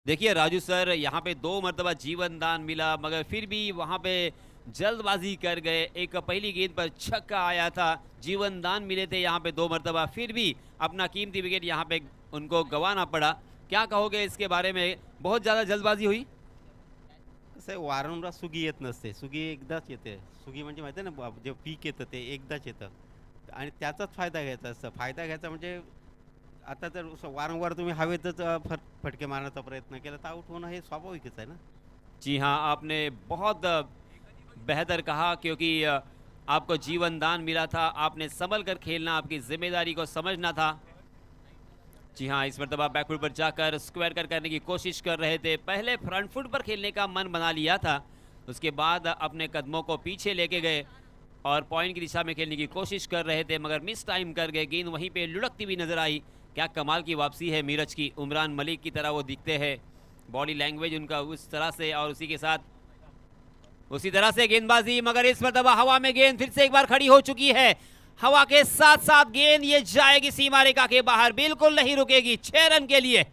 देखिए राजू सर, यहाँ पे 2 मरतबा जीवन दान मिला, मगर फिर भी वहाँ पे जल्दबाजी कर गए। एक पहली गेंद पर छक्का आया था, जीवन दान मिले थे यहाँ पे 2 मरतबा, फिर भी अपना कीमती विकेट यहाँ पे उनको गंवाना पड़ा। क्या कहोगे इसके बारे में? बहुत ज़्यादा जल्दबाजी हुई? कसं आहे, वारंवार सुगी येत नसते. सुगी एकदाच येते. सुगी म्हणजे माहिती आहे ना, जे पीक येतं ते एकदाच येतं आणि त्याचाच फायदा घ्यायचा असतं. फायदा घ्यायचा म्हणजे आता जर वारंवार तुम्ही हवेतच फटके मारण्याचा प्रयत्न केला तर आउट होणं हे स्वाभाविकच आहे ना. जी हाँ, आपने बहुत बेहतर कहा, क्योंकि आपको जीवन दान मिला था, आपने संभल कर खेलना, आपकी जिम्मेदारी को समझना था। जी हाँ, इस मरतबा बैकफुट पर जाकर स्क्वायर कट करने की कोशिश कर रहे थे। पहले फ्रंट फुट पर खेलने का मन बना लिया था, उसके बाद अपने कदमों को पीछे लेके गए और पॉइंट की दिशा में खेलने की कोशिश कर रहे थे, मगर मिस टाइम कर गए। गेंद वहीं पे लुढ़कती हुई नजर आई। क्या कमाल की वापसी है मीरज की, उमरान मलिक की तरह वो दिखते हैं, बॉडी लैंग्वेज उनका उस तरह से, और उसी तरह से गेंदबाजी। मगर इस मरतबा हवा में गेंद फिर से एक बार खड़ी हो चुकी है। हवा के साथ साथ गेंद ये जाएगी सीमा रेखा के बाहर, बिल्कुल नहीं रुकेगी। 6 रन के लिए।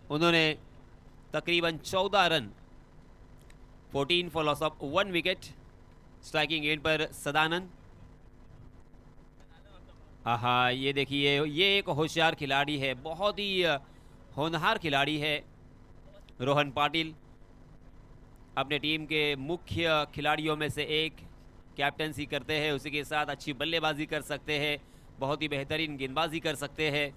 उन्होंने तकरीबन 14 run, 14 for loss of 1 wicket. Striking and पर सदानंद। हाँ, ये देखिए, ये एक होशियार खिलाड़ी है, बहुत ही होनहार खिलाड़ी है रोहन पाटिल, अपने टीम के मुख्य खिलाड़ियों में से एक। कैप्टनसी करते हैं, उसी के साथ अच्छी बल्लेबाजी कर सकते हैं, बहुत ही बेहतरीन गेंदबाजी कर सकते हैं,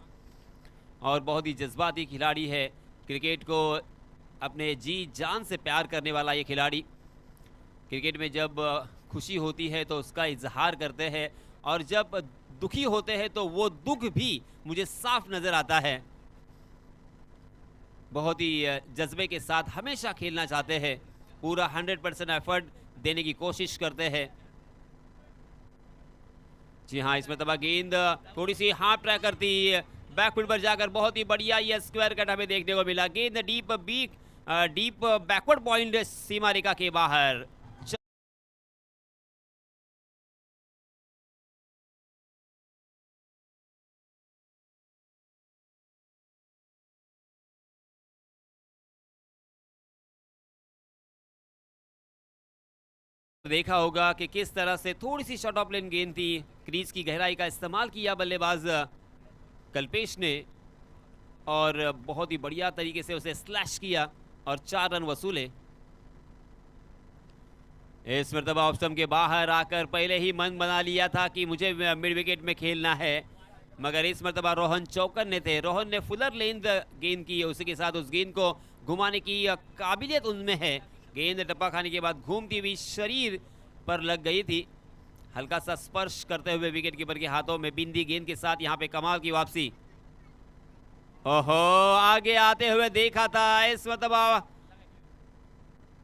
और बहुत ही जज्बाती खिलाड़ी है। क्रिकेट को अपने जी जान से प्यार करने वाला ये खिलाड़ी। क्रिकेट में जब खुशी होती है तो उसका इजहार करते हैं, और जब दुखी होते हैं तो वो दुख भी मुझे साफ नज़र आता है। बहुत ही जज्बे के साथ हमेशा खेलना चाहते हैं, पूरा 100% एफर्ट देने की कोशिश करते हैं। जी हाँ, इसमें तबा गेंद थोड़ी सी हाफ ट्रैक करती, बैकफुट पर जाकर बहुत ही बढ़िया ये स्क्वायर कट हमें देखने को मिला। गेंद डीप बैकवर्ड पॉइंट सीमा रेखा के बाहर। देखा होगा कि किस तरह से थोड़ी सी शॉर्ट ऑफ लेन गेंद थी, क्रीज की गहराई का इस्तेमाल किया बल्लेबाज कल्पेश ने, और बहुत ही बढ़िया तरीके से उसे स्लैश किया और 4 रन वसूले। इस मरतबा ऑफ स्टंप के बाहर आकर पहले ही मन बना लिया था कि मुझे मिड विकेट में खेलना है, मगर इस मरतबा रोहन चौकन्ने थे। रोहन ने फुलर लेंथ गेंद की, उसी के साथ उस गेंद को घुमाने की काबिलियत उनमें है। गेंद टप्पा खाने के बाद घूमती हुई शरीर पर लग गई थी, हल्का सा स्पर्श करते हुए विकेट कीपर के हाथों में बिंदी गेंद के साथ यहाँ पे कमाल की वापसी। ओहो, आगे आते हुए देखा था, इस मरतबा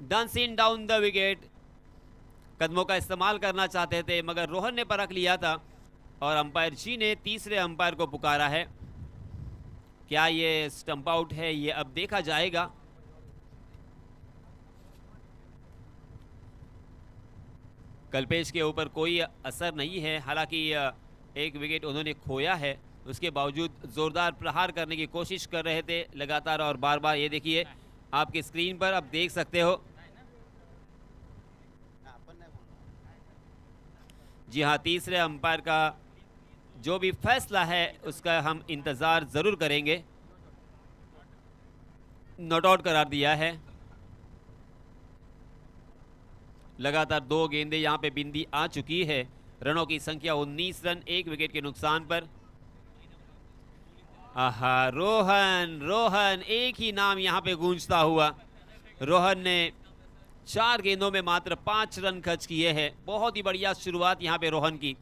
डांसिंग डाउन द विकेट। कदमों का इस्तेमाल करना चाहते थे, मगर रोहन ने परख लिया था, और अंपायर जी ने तीसरे अंपायर को पुकारा है। क्या ये स्टंप आउट है, ये अब देखा जाएगा। कल्पेश के ऊपर कोई असर नहीं है, हालांकि एक विकेट उन्होंने खोया है, उसके बावजूद जोरदार प्रहार करने की कोशिश कर रहे थे लगातार और बार बार। ये देखिए आपकी स्क्रीन पर अब देख सकते हो। जी हाँ, तीसरे अंपायर का जो भी फैसला है उसका हम इंतज़ार ज़रूर करेंगे। नॉट आउट करार दिया है। लगातार 2 गेंदें यहां पे बिंदी आ चुकी है। रनों की संख्या 19 रन, 1 विकेट के नुकसान पर। आहा, रोहन रोहन एक ही नाम यहां पे गूंजता हुआ। रोहन ने 4 गेंदों में मात्र 5 रन खर्च किए हैं। बहुत ही बढ़िया शुरुआत यहां पे रोहन की।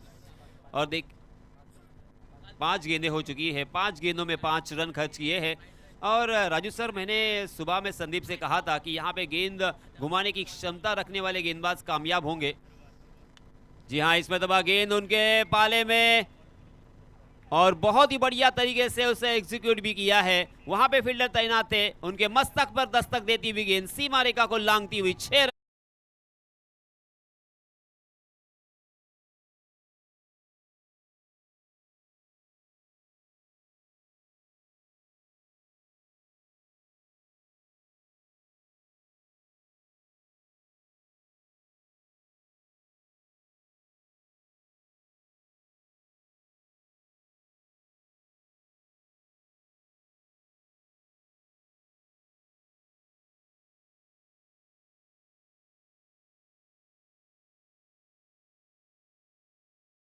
और देख 5 गेंदें हो चुकी है, 5 गेंदों में 5 रन खर्च किए हैं। और राजू सर, मैंने सुबह में संदीप से कहा था कि यहाँ पे गेंद घुमाने की क्षमता रखने वाले गेंदबाज कामयाब होंगे। जी हाँ, इस मरतबा गेंद उनके पाले में और बहुत ही बढ़िया तरीके से उसे एग्जीक्यूट भी किया है। वहां पे फील्डर तैनात थे, उनके मस्तक पर दस्तक देती हुई गेंद सीमा रेखा को लांघती हुई 6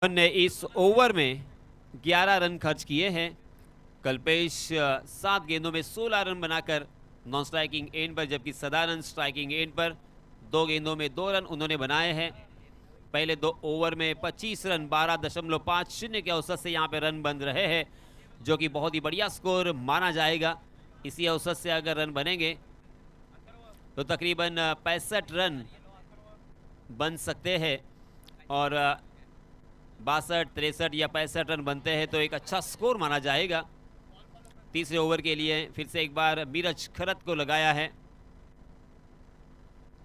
ने इस ओवर में 11 रन खर्च किए हैं। कल्पेश 7 गेंदों में 16 रन बनाकर नॉन स्ट्राइकिंग एंड पर, जबकि सदानंद स्ट्राइकिंग एंड पर 2 गेंदों में 2 रन उन्होंने बनाए हैं। पहले 2 ओवर में 25 रन 12.50 के औसत से यहाँ पे रन बन रहे हैं, जो कि बहुत ही बढ़िया स्कोर माना जाएगा। इसी औसत से अगर रन बनेंगे तो तकरीबन 65 रन बन सकते हैं। और 62, 63 या 65 रन बनते हैं तो एक अच्छा स्कोर माना जाएगा। तीसरे ओवर के लिए फिर से एक बार मीरज खरत को लगाया है।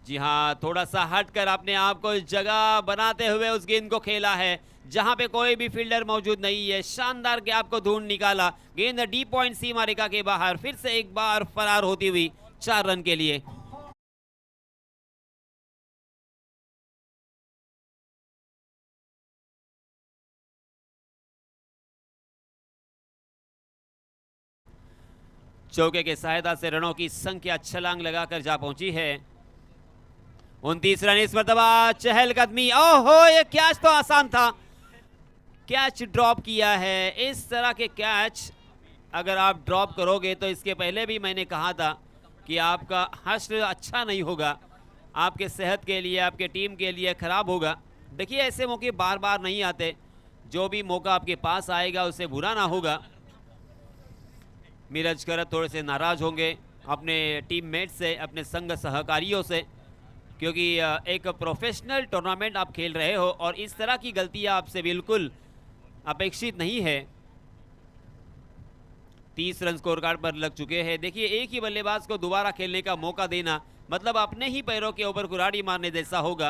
जी हाँ, थोड़ा सा हटकर अपने आप को जगह बनाते हुए उस गेंद को खेला है जहां पे कोई भी फील्डर मौजूद नहीं है। शानदार गैप को ढूंढ निकाला, गेंद डी पॉइंट सीमा रेखा के बाहर, फिर से एक बार फरार होती हुई 4 रन के लिए। चौके के सहायता से रनों की संख्या छलांग लगाकर जा पहुंची है। 29 रन इस मरतबा चहलकदमी। ओहो, ये कैच तो आसान था, कैच ड्रॉप किया है। इस तरह के कैच अगर आप ड्रॉप करोगे तो इसके पहले भी मैंने कहा था कि आपका हश्र अच्छा नहीं होगा, आपके सेहत के लिए, आपके टीम के लिए खराब होगा। देखिए, ऐसे मौके बार बार नहीं आते। जो भी मौका आपके पास आएगा उसे बुरा ना होगा। मीरज खरत थोड़े से नाराज होंगे अपने टीममेट से, अपने संग सहकारियों से, क्योंकि एक प्रोफेशनल टूर्नामेंट आप खेल रहे हो और इस तरह की गलतियां आपसे बिल्कुल अपेक्षित नहीं है। 30 रन स्कोर कार्ड पर लग चुके हैं। देखिए, एक ही बल्लेबाज को दोबारा खेलने का मौका देना मतलब अपने ही पैरों के ऊपर कुल्हाड़ी मारने जैसा होगा।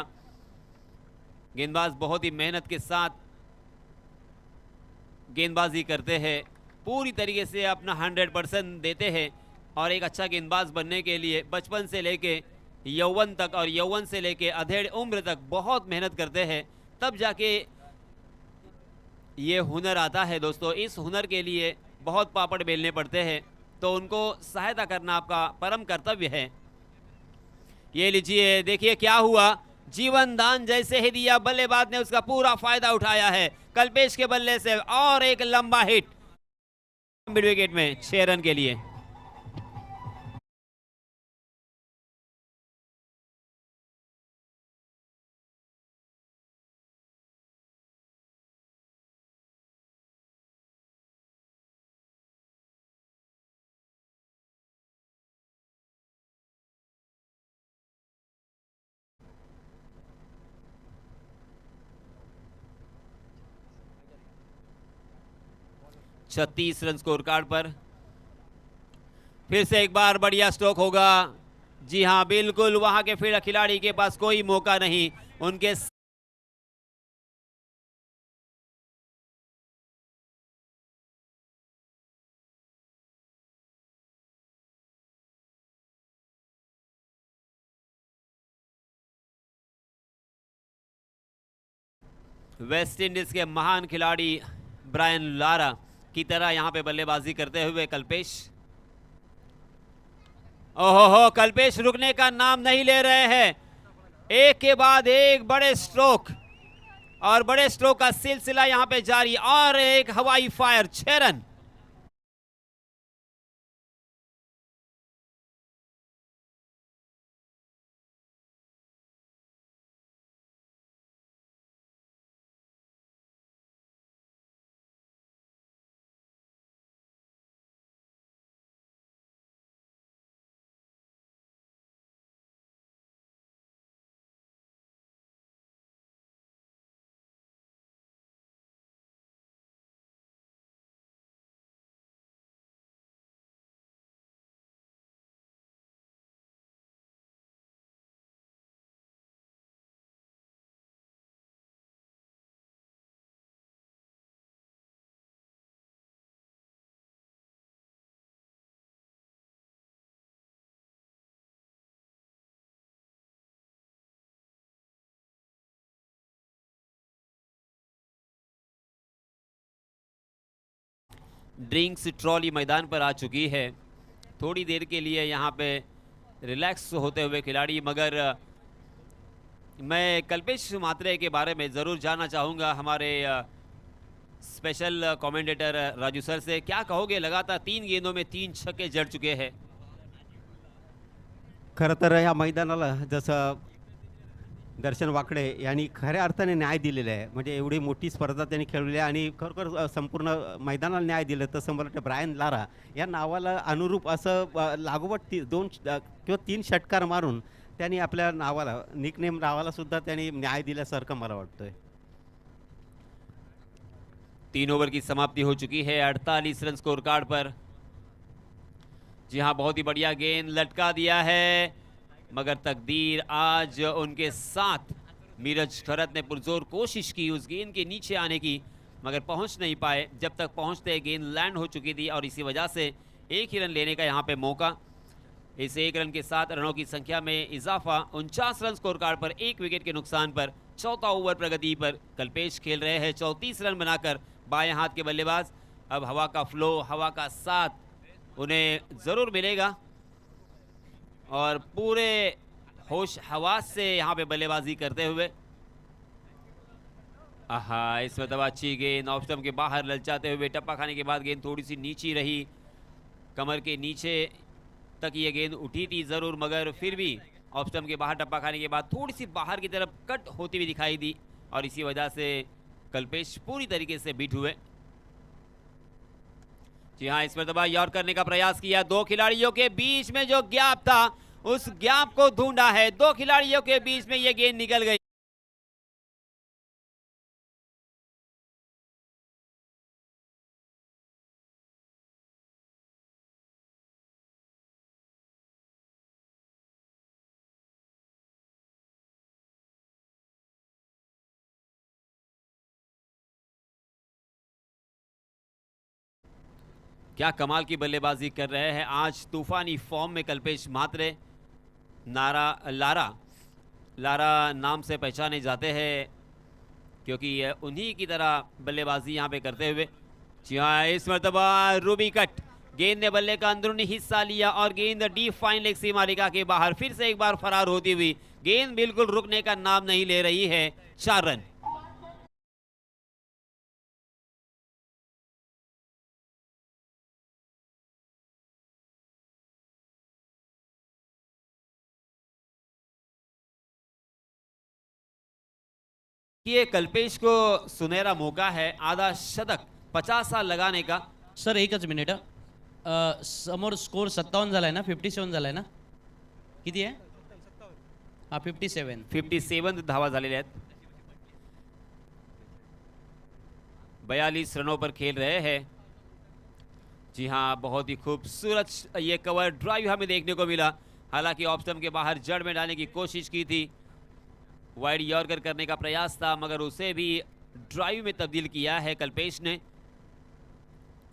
गेंदबाज बहुत ही मेहनत के साथ गेंदबाजी करते हैं, पूरी तरीके से अपना 100% देते हैं और एक अच्छा गेंदबाज बनने के लिए बचपन से लेके यौवन तक और यौवन से लेके अधेड़ उम्र तक बहुत मेहनत करते हैं, तब जाके ये हुनर आता है। दोस्तों, इस हुनर के लिए बहुत पापड़ बेलने पड़ते हैं, तो उनको सहायता करना आपका परम कर्तव्य है। ये लीजिए, देखिए क्या हुआ, जीवन दान जैसे ही दिया, बल्लेबाज ने उसका पूरा फायदा उठाया है। कल्पेश के बल्ले से और एक लंबा हिट मिड विकेट में 6 रन के लिए। छत्तीस रन स्कोर कार्ड पर। फिर से एक बार बढ़िया स्ट्रोक होगा। जी हां, बिल्कुल वहां के फील्ड खिलाड़ी के पास कोई मौका नहीं, उनके वेस्ट इंडीज के महान खिलाड़ी ब्रायन लारा की तरह यहां पे बल्लेबाजी करते हुए कल्पेश। ओहो, कल्पेश रुकने का नाम नहीं ले रहे हैं। एक के बाद एक बड़े स्ट्रोक और बड़े स्ट्रोक का सिलसिला यहां पे जारी और एक हवाई फायर 6 रन। ड्रिंक्स ट्रॉली मैदान पर आ चुकी है। थोड़ी देर के लिए यहाँ पे रिलैक्स होते हुए खिलाड़ी, मगर मैं कल्पेश मात्रे के बारे में ज़रूर जानना चाहूँगा हमारे स्पेशल कमेंटेटर राजू सर से। क्या कहोगे, लगातार 3 गेंदों में 3 छक्के जड़ चुके हैं। खरं तर या मैदानाला जसं दर्शन वाकडे यांनी खऱ्या अर्थाने न्याय दिलेला आहे. म्हणजे एवढी मोठी स्पर्धा त्यांनी खेळवली आहे आणि खरोखर संपूर्ण मैदानाला न्याय दिलं. तसं मला वाटतं ब्रायन लारा या नावाला अनुरूप असं लागोपाठ 2 किंवा 3 षटकार मारून त्यांनी आपल्या नावाला निकनेम नावाला सुद्धा त्यांनी न्याय दिल्यासारखं मला वाटतंय. 3 ओवर की समाप्ति हो चुकी है 48 रन स्कोर कार्ड पर। जी हाँ, बहुत ही बढ़िया गेंद लटका दिया है, मगर तकदीर आज उनके साथ। नीरज खरत ने पुरजोर कोशिश की उस गेंद के नीचे आने की, मगर पहुंच नहीं पाए। जब तक पहुंचते गेंद लैंड हो चुकी थी और इसी वजह से एक ही रन लेने का यहां पे मौका। इस 1 रन के साथ रनों की संख्या में इजाफा। 49 रन स्कोर कार्ड पर 1 विकेट के नुकसान पर। चौथा ओवर प्रगति पर कल्पेश खेल रहे हैं 34 रन बनाकर। बाएं हाथ के बल्लेबाज। अब हवा का फ्लो, हवा का साथ उन्हें ज़रूर मिलेगा और पूरे होश हवास से यहाँ पे बल्लेबाजी करते हुए। आहा, इस मतलब अच्छी गेंद ऑफ स्टंप के बाहर ललचाते हुए, टप्पा खाने के बाद गेंद थोड़ी सी नीची रही, कमर के नीचे तक ये गेंद उठी थी ज़रूर, मगर फिर भी ऑफ स्टंप के बाहर टप्पा खाने के बाद थोड़ी सी बाहर की तरफ कट होती हुई दिखाई दी और इसी वजह से कल्पेश पूरी तरीके से बीट हुए। जी हाँ, इस मरतबा यॉर्क करने का प्रयास किया। 2 खिलाड़ियों के बीच में जो गैप था उस गैप को ढूंढा है। 2 खिलाड़ियों के बीच में ये गेंद निकल गई। क्या कमाल की बल्लेबाजी कर रहे हैं आज तूफानी फॉर्म में कल्पेश मात्रे। लारा नाम से पहचाने जाते हैं क्योंकि उन्हीं की तरह बल्लेबाजी यहाँ पे करते हुए। जी हाँ, इस मरतबा रूबी कट गेंद ने बल्ले का अंदरूनी हिस्सा लिया और गेंद डीप फाइन लेग सीमा रेखा के बाहर फिर से एक बार फरार होती हुई। गेंद बिल्कुल रुकने का नाम नहीं ले रही है। 4 रन। ये कल्पेश को सुनहरा मौका है आधा शतक 50 साल लगाने का। सर एकच मिनिट समोर स्कोर 57 झालाय ना, 57 झालाय ना, किती आहे? हा 57. 57 धावा झालेल्या आहेत। 42 रनों पर खेल रहे हैं। जी हाँ, बहुत ही खूबसूरत ये कवर ड्राइव हमें देखने को मिला। हालांकि ऑफ स्टंप के बाहर जड़ में डालने की कोशिश की थी, वाइड यॉर्कर करने का प्रयास था, मगर उसे भी ड्राइव में तब्दील किया है कल्पेश ने।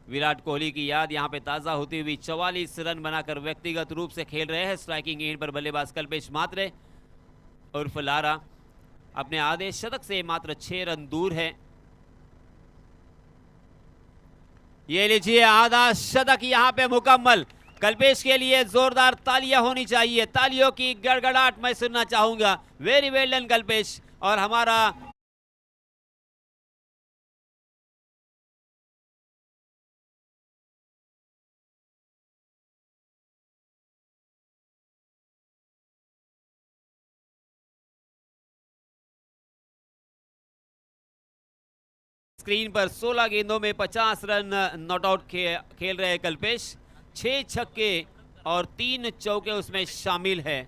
विराट कोहली की याद यहां पे ताज़ा होती हुई 44 रन बनाकर व्यक्तिगत रूप से खेल रहे हैं स्ट्राइकिंग एंड पर बल्लेबाज कल्पेश मात्रे उर्फ लारा। अपने आधे शतक से मात्र 6 रन दूर है। ये लीजिए आधा शतक यहां पे मुकम्मल। कल्पेश के लिए जोरदार तालियां होनी चाहिए, तालियों की गड़गड़ाहट मैं सुनना चाहूंगा। Very well done Kalpesh. और हमारा स्क्रीन पर 16 गेंदों में 50 रन नॉट आउट खेल रहे हैं कल्पेश। 6 छक्के और 3 चौके उसमें शामिल है।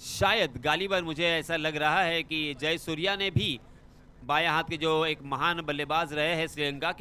शायद गालिबन मुझे ऐसा लग रहा है कि जयसूर्या ने भी बाएं हाथ के जो एक महान बल्लेबाज रहे हैं श्रीलंका के,